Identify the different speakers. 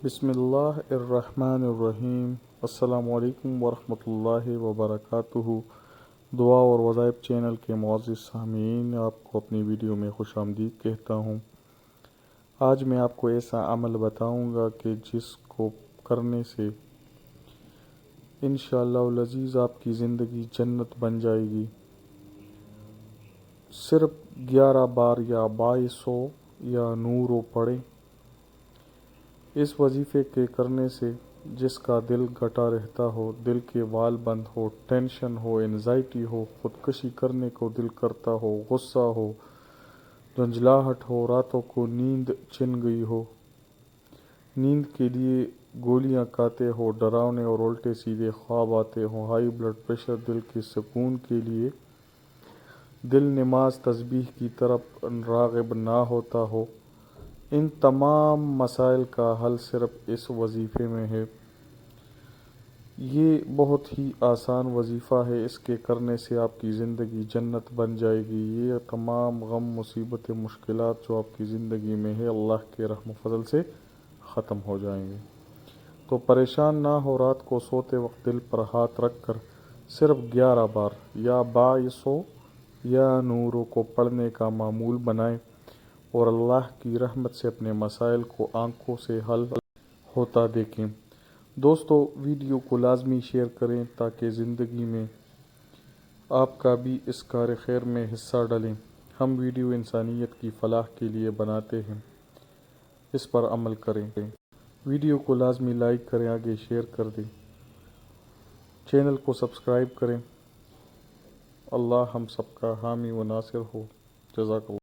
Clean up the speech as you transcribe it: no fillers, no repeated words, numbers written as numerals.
Speaker 1: بسم اللہ الرحمن الرحیم۔ السلام علیکم ورحمۃ اللہ وبرکاتہ۔ دعا اور وظائف چینل کے معزز سامعین، آپ کو اپنی ویڈیو میں خوش آمدید کہتا ہوں۔ آج میں آپ کو ایسا عمل بتاؤں گا کہ جس کو کرنے سے انشاءاللہ العزیز آپ کی زندگی جنت بن جائے گی۔ صرف 11 بار یا 2200 یا نورو پڑھیں۔ اس وظیفے کے کرنے سے جس کا دل گٹا رہتا ہو، دل کے وال بند ہو، ٹینشن ہو، انزائٹی ہو، خودکشی کرنے کو دل کرتا ہو، غصہ ہو، جھنجھلاہٹ ہو، راتوں کو نیند چھن گئی ہو، نیند کے لیے گولیاں کھاتے ہو، ڈراونے اور الٹے سیدھے خواب آتے ہوں، ہائی بلڈ پریشر، دل کے سکون کے لیے دل نماز تسبیح کی طرف راغب نہ ہوتا ہو، ان تمام مسائل کا حل صرف اس وظیفے میں ہے۔ یہ بہت ہی آسان وظیفہ ہے، اس کے کرنے سے آپ کی زندگی جنت بن جائے گی۔ یہ تمام غم، مصیبتیں، مشکلات جو آپ کی زندگی میں ہے، اللہ کے رحم و فضل سے ختم ہو جائیں گے۔ تو پریشان نہ ہو، رات کو سوتے وقت دل پر ہاتھ رکھ کر صرف 11 بار یا 2200 یا نوروں کو پڑھنے کا معمول بنائیں اور اللہ کی رحمت سے اپنے مسائل کو آنکھوں سے حل ہوتا دیکھیں۔ دوستو، ویڈیو کو لازمی شیئر کریں تاکہ زندگی میں آپ کا بھی اس کار خیر میں حصہ ڈلیں۔ ہم ویڈیو انسانیت کی فلاح کے لیے بناتے ہیں، اس پر عمل کریں۔ ویڈیو کو لازمی لائک کریں، آگے شیئر کر دیں، چینل کو سبسکرائب کریں۔ اللہ ہم سب کا حامی و ناصر ہو۔ جزاک اللہ۔